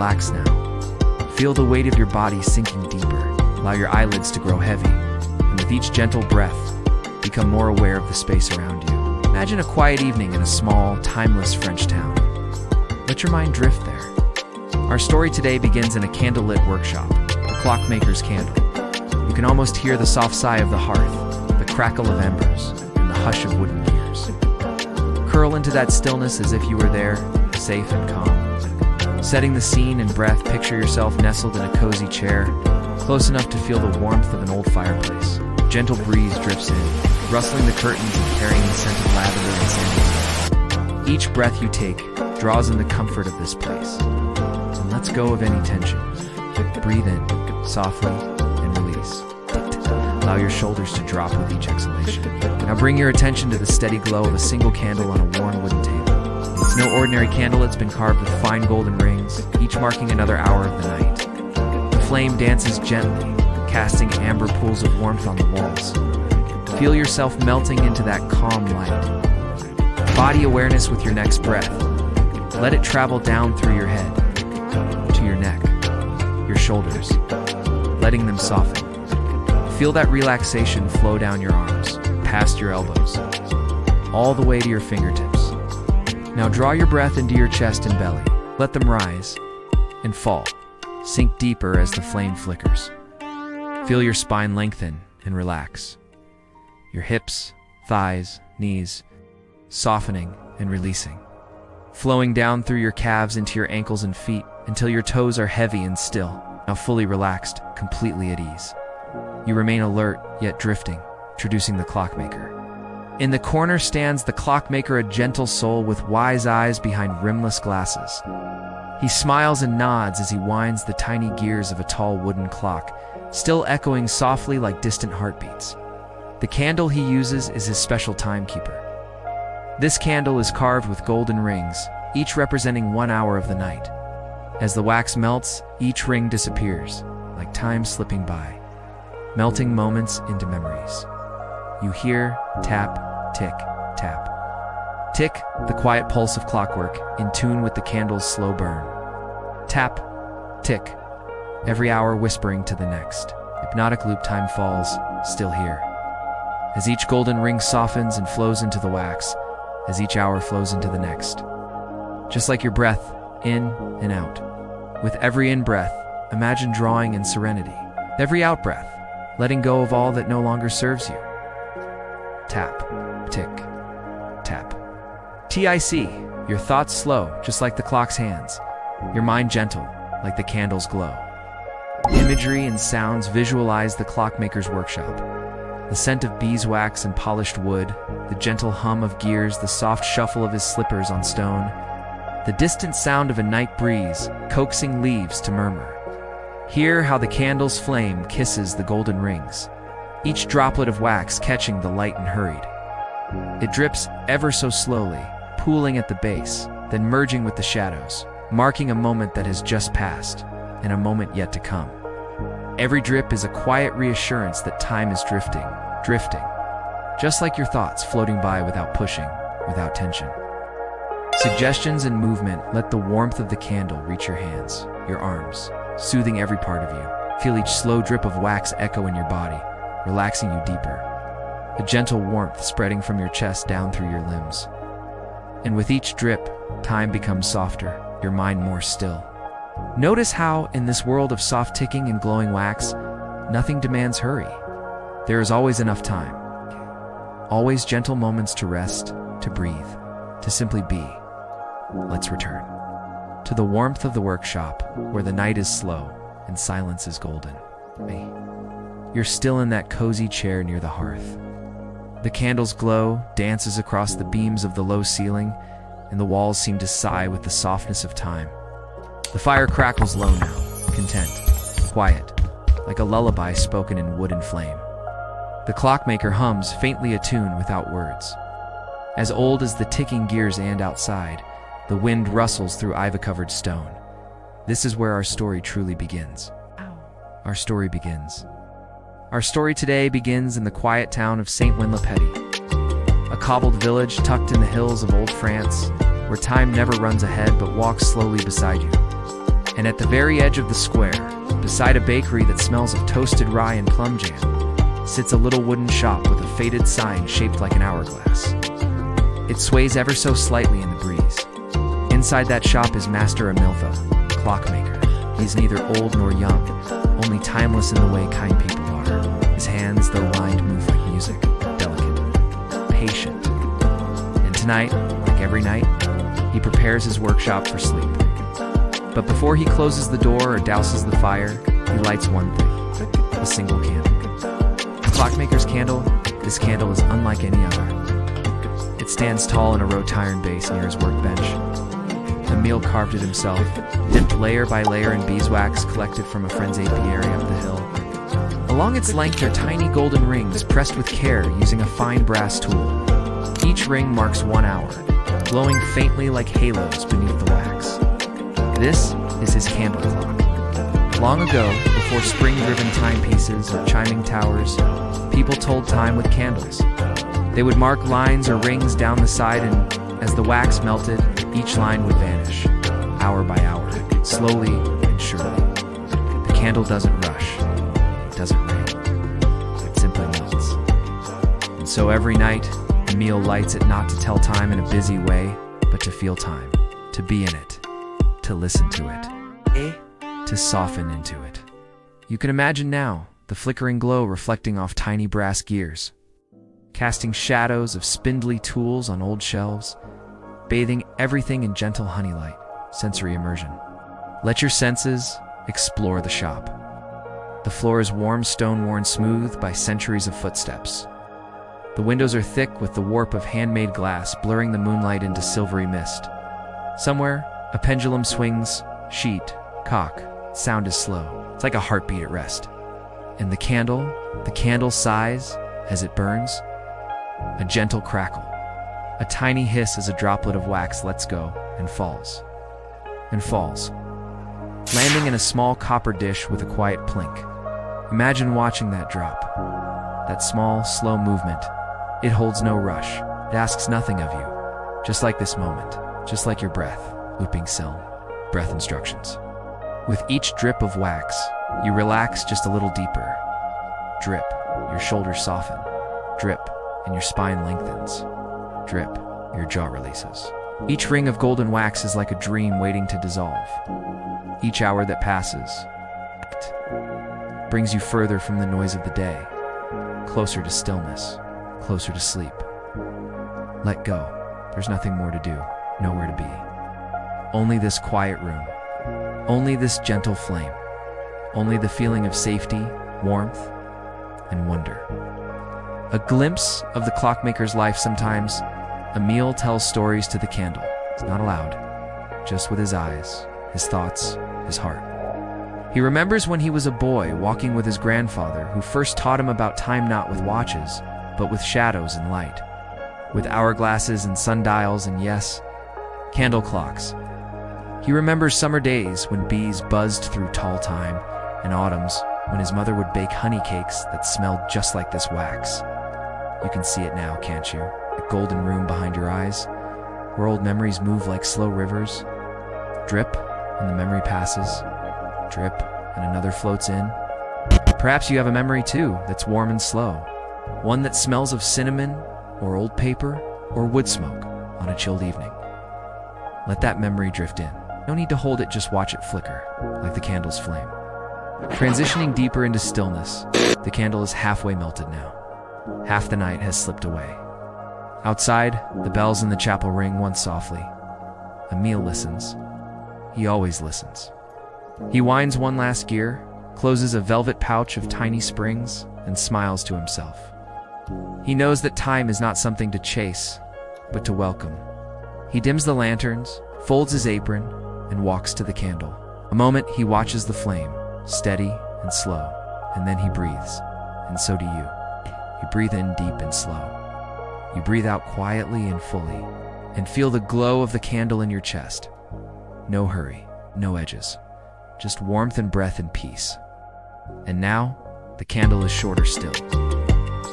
relax now. Feel the weight of your body sinking deeper. Allow your eyelids to grow heavy, and with each gentle breath, become more aware of the space around you. Imagine a quiet evening in a small, timeless French town. Let your mind drift there. Our story today begins in a candlelit workshop, the Clockmaker's candle. You can almost hear the soft sigh of the hearth, the crackle of embers, and the hush of wooden gears. Curl into that stillness as if you were there, safe and calm. Setting the scene in breath, picture yourself nestled in a cozy chair, close enough to feel the warmth of an old fireplace. A gentle breeze drifts in, rustling the curtains and carrying the scent of lavender and sandalwood. Each breath you take draws in the comfort of this place, and lets go of any tension. Breathe in, softly, and release. Allow your shoulders to drop with each exhalation. Now bring your attention to the steady glow of a single candle on a worn wooden table. It's no ordinary candle, it's been carved with fine golden rings, each marking another hour of the night. The flame dances gently, casting amber pools of warmth on the walls. Feel yourself melting into that calm light. Body awareness with your next breath. Let it travel down through your head, to your neck, your shoulders, letting them soften. Feel that relaxation flow down your arms, past your elbows, all the way to your fingertips. Now draw your breath into your chest and belly. Let them rise and fall. Sink deeper as the flame flickers. Feel your spine lengthen and relax. Your hips, thighs, knees, softening and releasing. Flowing down through your calves into your ankles and feet until your toes are heavy and still, now fully relaxed, completely at ease. You remain alert, yet drifting, introducing the Clockmaker. In the corner stands the Clockmaker, a gentle soul with wise eyes behind rimless glasses. He smiles and nods as he winds the tiny gears of a tall wooden clock, still echoing softly like distant heartbeats. The candle he uses is his special timekeeper. This candle is carved with golden rings, each representing 1 hour of the night. As the wax melts, each ring disappears, like time slipping by, melting moments into memories. You hear tap, tick, tap. Tick, the quiet pulse of clockwork, in tune with the candle's slow burn. Tap, tick, every hour whispering to the next. Hypnotic loop, time falls, still here. As each golden ring softens and flows into the wax, as each hour flows into the next. Just like your breath, in and out. With every in-breath, imagine drawing in serenity. Every out-breath, letting go of all that no longer serves you. Tap, tick, tap. TIC, your thoughts slow, just like the clock's hands. Your mind gentle, like the candle's glow. Imagery and sounds visualize the Clockmaker's workshop. The scent of beeswax and polished wood, the gentle hum of gears, the soft shuffle of his slippers on stone, the distant sound of a night breeze coaxing leaves to murmur. Hear how the candle's flame kisses the golden rings, each droplet of wax catching the light and hurried. It drips ever so slowly, pooling at the base, then merging with the shadows, marking a moment that has just passed, and a moment yet to come. Every drip is a quiet reassurance that time is drifting, just like your thoughts floating by without pushing, without tension. Suggestions and movement let the warmth of the candle reach your hands, your arms, soothing every part of you. Feel each slow drip of wax echo in your body, relaxing you deeper. A gentle warmth spreading from your chest down through your limbs. And with each drip, time becomes softer, your mind more still. Notice how, in this world of soft ticking and glowing wax, nothing demands hurry. There is always enough time. Always gentle moments to rest, to breathe, to simply be. Let's return to the warmth of the workshop, where the night is slow and silence is golden. You're still in that cozy chair near the hearth. The candle's glow dances across the beams of the low ceiling, and the walls seem to sigh with the softness of time. The fire crackles low now, content, quiet, like a lullaby spoken in wood and flame. The Clockmaker hums, faintly attuned without words. As old as the ticking gears and outside, the wind rustles through ivy-covered stone. This is where our story truly begins. Our story begins. Our story today begins in the quiet town of Saint-Ouen-le-Petit, a cobbled village tucked in the hills of old France, where time never runs ahead but walks slowly beside you. And at the very edge of the square, beside a bakery that smells of toasted rye and plum jam, sits a little wooden shop with a faded sign shaped like an hourglass. It sways ever so slightly in the breeze. Inside that shop is Master Emil, Clockmaker. He's neither old nor young, only timeless in the way kind people are. His hands, though lined, move like music, delicate, patient. And tonight, like every night, he prepares his workshop for sleep. But before he closes the door or douses the fire, he lights one thing, a single candle. The Clockmaker's candle, this candle is unlike any other. It stands tall in a wrought iron base near his workbench. Emil carved it himself, dipped layer by layer in beeswax collected from a friend's apiary up the hill. Along its length are tiny golden rings pressed with care using a fine brass tool. Each ring marks 1 hour, glowing faintly like halos beneath the wax. This is his candle clock. Long ago, before spring-driven timepieces or chiming towers, people told time with candles. They would mark lines or rings down the side, and as the wax melted, each line would vanish, hour by hour, slowly and surely. The candle doesn't rush, it doesn't rain, it simply melts. And so every night, Emil lights it not to tell time in a busy way, but to feel time, to be in it, to listen to it, to soften into it. You can imagine now the flickering glow reflecting off tiny brass gears, casting shadows of spindly tools on old shelves, bathing everything in gentle honey light, sensory immersion. Let your senses explore the shop. The floor is warm stone worn smooth by centuries of footsteps. The windows are thick with the warp of handmade glass blurring the moonlight into silvery mist. Somewhere, a pendulum swings, sheet, cock, sound is slow. It's like a heartbeat at rest. And the candle sighs as it burns, a gentle crackle. A tiny hiss as a droplet of wax lets go and falls, landing in a small copper dish with a quiet plink. Imagine watching that drop. That small, slow movement. It holds no rush. It asks nothing of you. Just like this moment, just like your breath, looping Selm, breath instructions. With each drip of wax, you relax just a little deeper. Drip, your shoulders soften. Drip, and your spine lengthens. Drip, your jaw releases. Each ring of golden wax is like a dream waiting to dissolve. Each hour that passes brings you further from the noise of the day, closer to stillness, closer to sleep. Let go. There's nothing more to do, nowhere to be. Only this quiet room, only this gentle flame, only the feeling of safety, warmth, and wonder. A glimpse of the Clockmaker's life sometimes. Emil tells stories to the candle. It's not aloud, just with his eyes, his thoughts, his heart. He remembers when he was a boy walking with his grandfather, who first taught him about time not with watches, but with shadows and light, with hourglasses and sundials and, yes, candle clocks. He remembers summer days when bees buzzed through tall time, and autumns when his mother would bake honey cakes that smelled just like this wax. You can see it now, can't you? The golden room behind your eyes, where old memories move like slow rivers. Drip, and the memory passes. Drip, and another floats in. Perhaps you have a memory too that's warm and slow. One that smells of cinnamon, or old paper, or wood smoke on a chilled evening. Let that memory drift in. No need to hold it, just watch it flicker, like the candle's flame. Transitioning deeper into stillness, the candle is halfway melted now. Half the night has slipped away. Outside, the bells in the chapel ring once softly. Emil listens. He always listens. He winds one last gear, closes a velvet pouch of tiny springs, and smiles to himself. He knows that time is not something to chase, but to welcome. He dims the lanterns, folds his apron, and walks to the candle. A moment he watches the flame, steady and slow, and then he breathes, and so do you. You breathe in deep and slow. You breathe out quietly and fully, and feel the glow of the candle in your chest. No hurry, no edges, just warmth and breath and peace. And now, the candle is shorter still.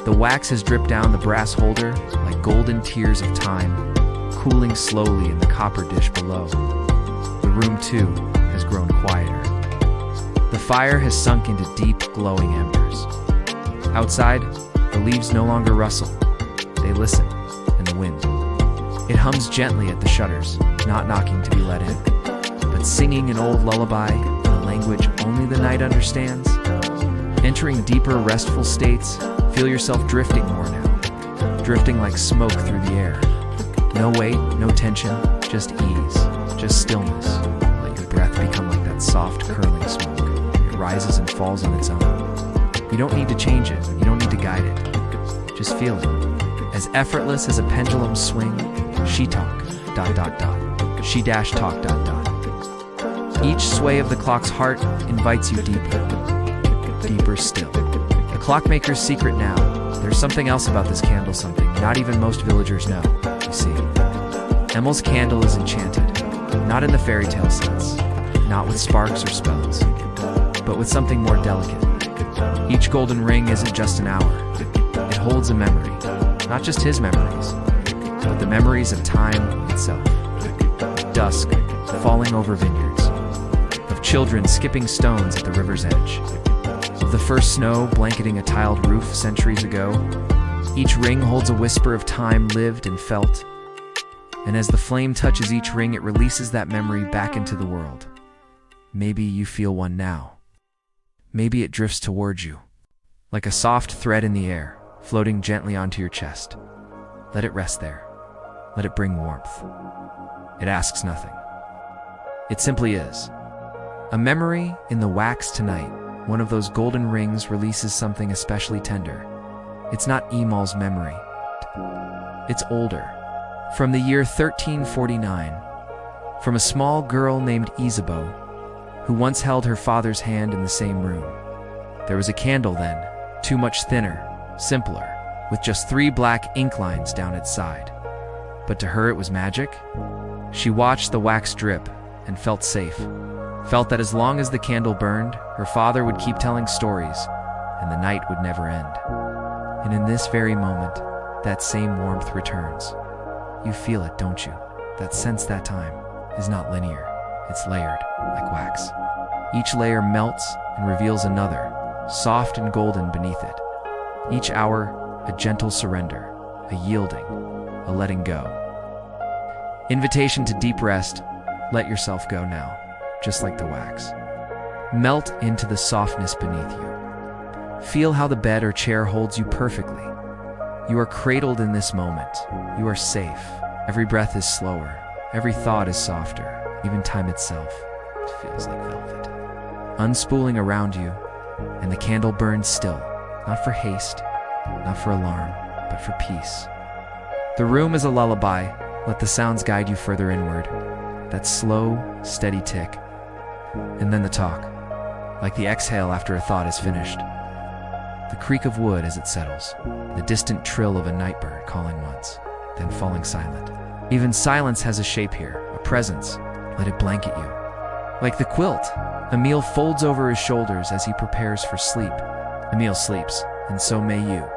The wax has dripped down the brass holder like golden tears of time, cooling slowly in the copper dish below. The room, too, has has grown quieter. The fire has sunk into deep, glowing embers. Outside, the leaves no longer rustle. They listen, and the wind. It hums gently at the shutters, not knocking to be let in, but singing an old lullaby in a language only the night understands. Entering deeper, restful states, feel yourself drifting more now, drifting like smoke through the air. No weight, no tension, just ease, just stillness. Let your breath become like that soft, curling smoke. It rises and falls on its own. You don't need to change it, you don't need to guide it. Just feel it. As effortless as a pendulum swing, she talk, ... she dash talk ... Each sway of the clock's heart invites you deeper, deeper still. The Clockmaker's secret now. There's something else about this candle, something not even most villagers know, you see. Emil's candle is enchanted, not in the fairy tale sense, not with sparks or spells, but with something more delicate. Each golden ring isn't just an hour. It holds a memory, not just his memories, but the memories of time itself. Dusk, falling over vineyards, of children skipping stones at the river's edge, of the first snow blanketing a tiled roof centuries ago. Each ring holds a whisper of time lived and felt, and as the flame touches each ring, it releases that memory back into the world. Maybe you feel one now. Maybe it drifts towards you, like a soft thread in the air, floating gently onto your chest. Let it rest there. Let it bring warmth. It asks nothing. It simply is. A memory in the wax tonight. One of those golden rings releases something especially tender. It's not Emil's memory. It's older. From the year 1349. From a small girl named Isabeau, who once held her father's hand in the same room. There was a candle then, too much thinner, simpler, with just 3 black ink lines down its side. But to her it was magic. She watched the wax drip and felt safe. Felt that as long as the candle burned, her father would keep telling stories, and the night would never end. And in this very moment, that same warmth returns. You feel it, don't you? That sense that time is not linear. It's layered, like wax. Each layer melts and reveals another, soft and golden beneath it. Each hour, a gentle surrender, a yielding, a letting go. Invitation to deep rest. Let yourself go now, just like the wax. Melt into the softness beneath you. Feel how the bed or chair holds you perfectly. You are cradled in this moment. You are safe. Every breath is slower. Every thought is softer. Even time itself, it feels like velvet. Unspooling around you, and the candle burns still, not for haste, not for alarm, but for peace. The room is a lullaby. Let the sounds guide you further inward. That slow, steady tick. And then the talk, like the exhale after a thought is finished. The creak of wood as it settles, the distant trill of a nightbird calling once, then falling silent. Even silence has a shape here, a presence. Let it blanket you. Like the quilt, Emil folds over his shoulders as he prepares for sleep. Emil sleeps, and so may you.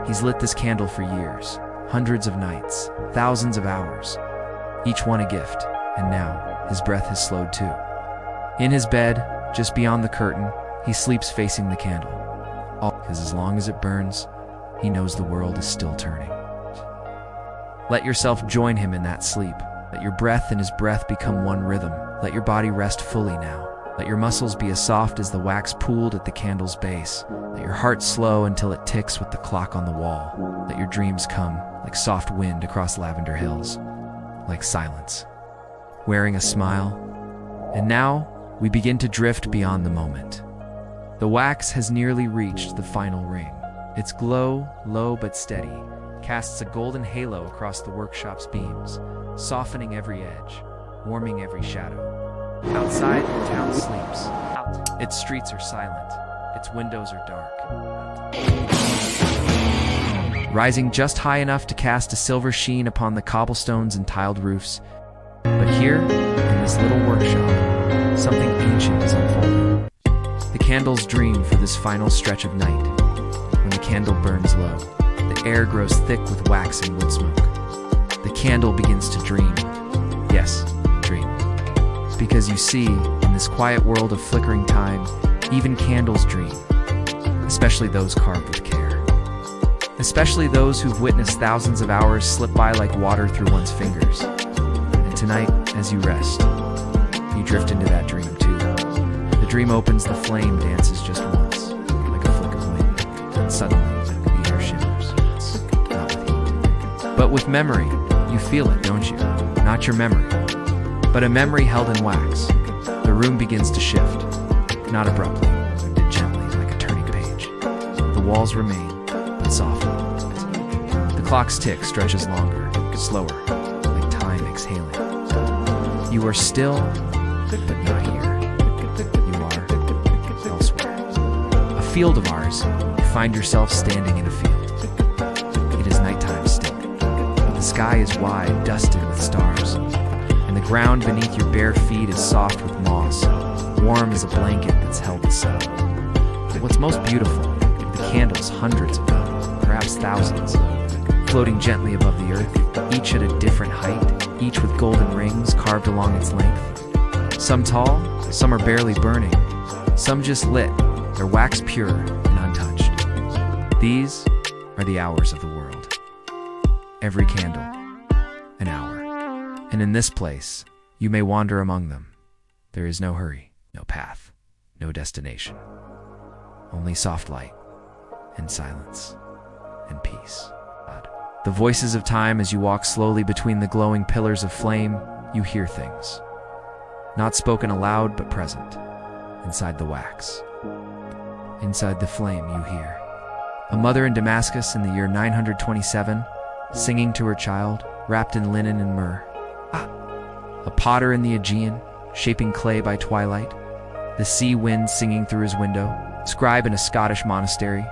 He's lit this candle for years, hundreds of nights, thousands of hours, each one a gift, and now his breath has slowed too. In his bed, just beyond the curtain, he sleeps facing the candle. All because as long as it burns, he knows the world is still turning. Let yourself join him in that sleep. Let your breath and his breath become one rhythm. Let your body rest fully now. Let your muscles be as soft as the wax pooled at the candle's base. Let your heart slow until it ticks with the clock on the wall. Let your dreams come like soft wind across lavender hills, like silence, wearing a smile. And now we begin to drift beyond the moment. The wax has nearly reached the final ring. Its glow, low but steady, casts a golden halo across the workshop's beams, softening every edge, warming every shadow. Outside, the town sleeps. Its streets are silent. Its windows are dark. Rising just high enough to cast a silver sheen upon the cobblestones and tiled roofs. But here, in this little workshop, something ancient is unfolding. The candles dream for this final stretch of night. When the candle burns low, the air grows thick with wax and wood smoke. The candle begins to dream. Yes, dream. Because you see, in this quiet world of flickering time, even candles dream, especially those carved with care. Especially those who've witnessed thousands of hours slip by like water through one's fingers. And tonight, as you rest, you drift into that dream too. The dream opens, the flame dances just once, like a flick of wind, and suddenly the air shimmers. Not with heat, but with memory. You feel it, don't you? Not your memory, but a memory held in wax. The room begins to shift, not abruptly, but gently, like a turning page. The walls remain, but softly. The clock's tick stretches longer, slower, like time exhaling. You are still, but not here. You are elsewhere. A field of ours, you find yourself standing in a field. It is nighttime still. The sky is wide, dusted with stars, and the ground beneath your bare feet is soft with moss, warm as a blanket that's held the sun. But what's most beautiful, the candles, hundreds of them, perhaps thousands, floating gently above the earth, each at a different height, each with golden rings carved along its length. Some tall, some are barely burning, some just lit, their wax pure and untouched. These are the hours of the world. Every candle, an hour. And in this place, you may wander among them. There is no hurry, no path, no destination. Only soft light and silence and peace. The voices of time as you walk slowly between the glowing pillars of flame, you hear things. Not spoken aloud, but present. Inside the wax. Inside the flame, you hear. A mother in Damascus in the year 927, singing to her child, wrapped in linen and myrrh. A potter in the Aegean, shaping clay by twilight. The sea wind singing through his window. Scribe in a Scottish monastery,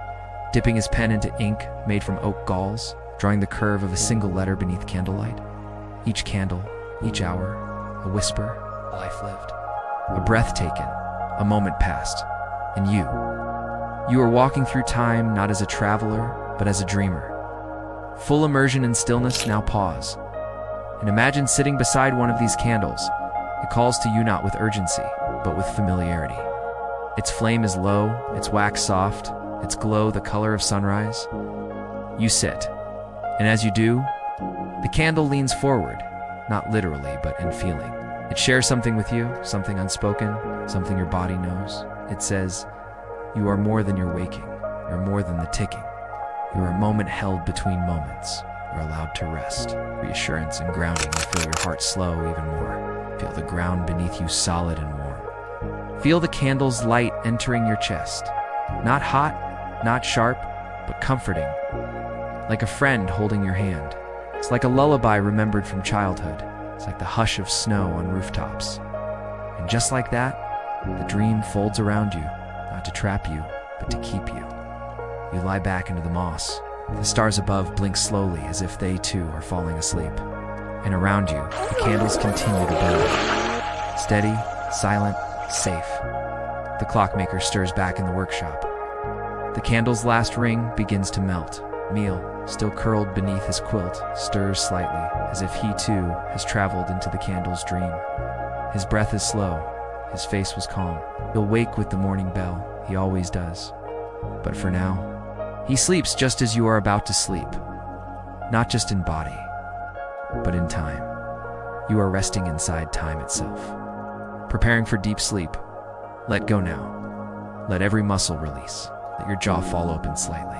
dipping his pen into ink made from oak galls, drawing the curve of a single letter beneath candlelight. Each candle, each hour, a whisper, a life lived. A breath taken, a moment passed, and you are walking through time not as a traveler, but as a dreamer. Full immersion in stillness, now pause. And imagine sitting beside one of these candles. It calls to you not with urgency, but with familiarity. Its flame is low, its wax soft, its glow the color of sunrise. You sit, and as you do, the candle leans forward, not literally, but in feeling. It shares something with you, something unspoken, something your body knows. It says, you are more than your waking, you're more than the ticking. You are a moment held between moments. You're allowed to rest. Reassurance and grounding. You feel your heart slow even more. Feel the ground beneath you solid and warm. Feel the candle's light entering your chest. Not hot, not sharp, but comforting. Like a friend holding your hand. It's like a lullaby remembered from childhood. It's like the hush of snow on rooftops. And just like that, the dream folds around you, not to trap you, but to keep you. You lie back into the moss. The stars above blink slowly as if they too are falling asleep. And around you, the candles continue to burn. Steady, silent, safe. The clockmaker stirs back in the workshop. The candle's last ring begins to melt. Emil, still curled beneath his quilt, stirs slightly, as if he too has traveled into the candle's dream. His breath is slow. His face was calm. He'll wake with the morning bell. He always does. But for now, he sleeps just as you are about to sleep. Not just in body, but in time. You are resting inside time itself. Preparing for deep sleep. Let go now. Let every muscle release. Let your jaw fall open slightly.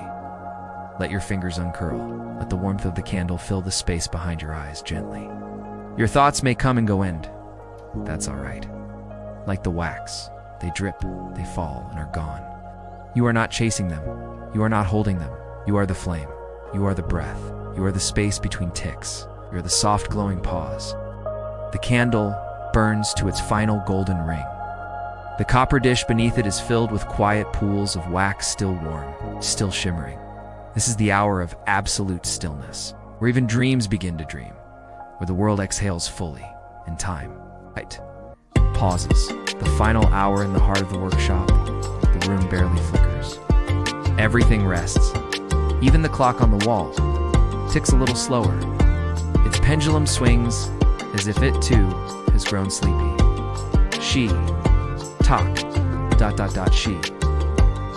Let your fingers uncurl. Let the warmth of the candle fill the space behind your eyes gently. Your thoughts may come and go end. That's all right. Like the wax, they drip, they fall, and are gone. You are not chasing them. You are not holding them. You are the flame. You are the breath. You are the space between ticks. You are the soft glowing pause. The candle burns to its final golden ring. The copper dish beneath it is filled with quiet pools of wax, still warm, still shimmering. This is the hour of absolute stillness, where even dreams begin to dream, where the world exhales fully, and time, right, pauses. The final hour in the heart of the workshop, the room barely flickers. Everything rests. Even the clock on the wall ticks a little slower. Its pendulum swings as if it too has grown sleepy. She. Talk. She.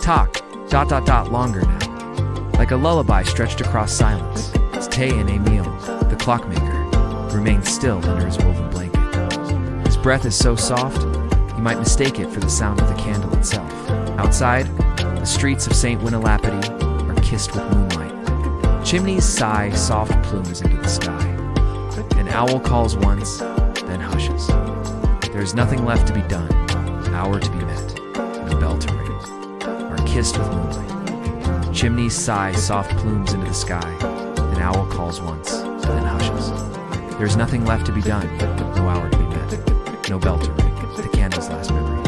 Talk. Longer now. Like a lullaby stretched across silence. It's Tay and Emil, the clockmaker, remains still under his woven blanket. His breath is so soft, you might mistake it for the sound of the candle itself. Outside, the streets of St. Winelapity are kissed with moonlight. Chimneys sigh soft plumes into the sky. An owl calls once, then hushes. There is nothing left to be done, an hour to be met, and a bell to ring. Are kissed with moonlight. Chimneys sigh soft plumes into the sky. An owl calls once, then hushes. There is nothing left to be done, no hour to be met, no bell to ring, the candle's last memory.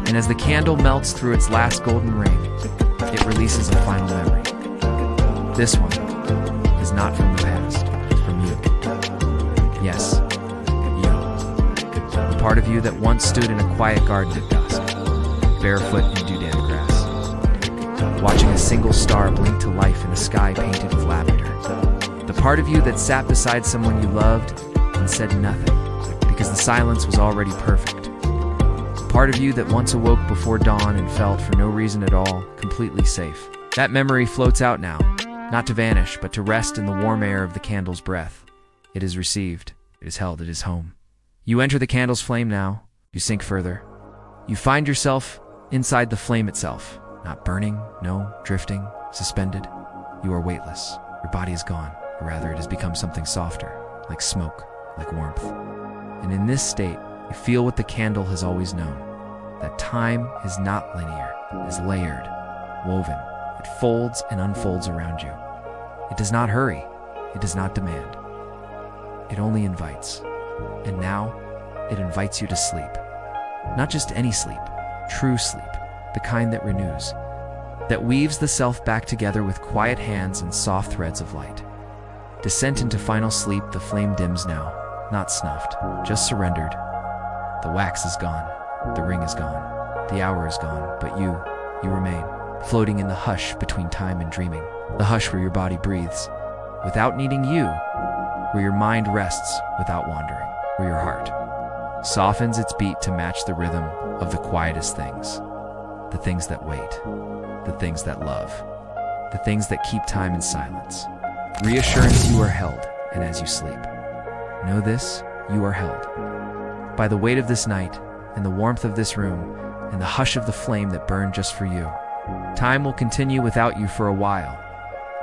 And as the candle melts through its last golden ring, it releases a final memory. This one is not from the past, it's from you. Yes, you. The part of you that once stood in a quiet garden at dusk, barefoot in dewdap grass, watching a single star blink to life in a sky painted with lavender. The part of you that sat beside someone you loved and said nothing, because the silence was already perfect. The part of you that once awoke before dawn and felt, for no reason at all, completely safe. That memory floats out now, not to vanish, but to rest in the warm air of the candle's breath. It is received, it is held, it is home. You enter the candle's flame now, you sink further. You find yourself inside the flame itself, not burning, no, drifting, suspended. You are weightless, your body is gone, or rather it has become something softer, like smoke, like warmth. And in this state, you feel what the candle has always known, that time is not linear, it is layered, woven. It folds and unfolds around you. It does not hurry, it does not demand. It only invites. And now, it invites you to sleep. Not just any sleep, true sleep, the kind that renews, that weaves the self back together with quiet hands and soft threads of light. Descent into final sleep, the flame dims now, not snuffed, just surrendered. The wax is gone, the ring is gone, the hour is gone, but you remain, floating in the hush between time and dreaming, the hush where your body breathes, without needing you, where your mind rests without wandering, where your heart softens its beat to match the rhythm of the quietest things, the things that wait, the things that love, the things that keep time in silence. Reassurance, you are held, and as you sleep, know this, you are held. By the weight of this night, and the warmth of this room, and the hush of the flame that burned just for you. Time will continue without you for a while,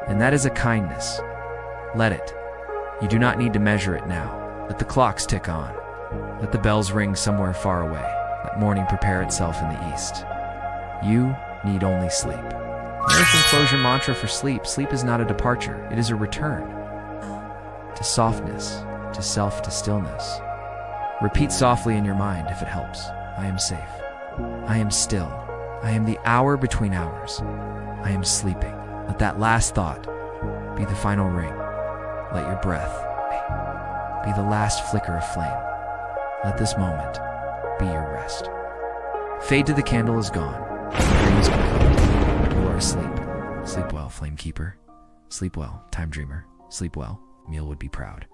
and that is a kindness. Let it. You do not need to measure it now. Let the clocks tick on. Let the bells ring somewhere far away. Let morning prepare itself in the east. You need only sleep. Nourishing closure mantra for sleep. Sleep is not a departure. It is a return. To softness, to self, to stillness. Repeat softly in your mind if it helps. I am safe. I am still. I am the hour between hours. I am sleeping. Let that last thought be the final ring. Let your breath be the last flicker of flame. Let this moment be your rest. Fade to the candle is gone. The dream is complete. You are asleep. Sleep well, Flame Keeper. Sleep well, Time Dreamer. Sleep well. Emil would be proud.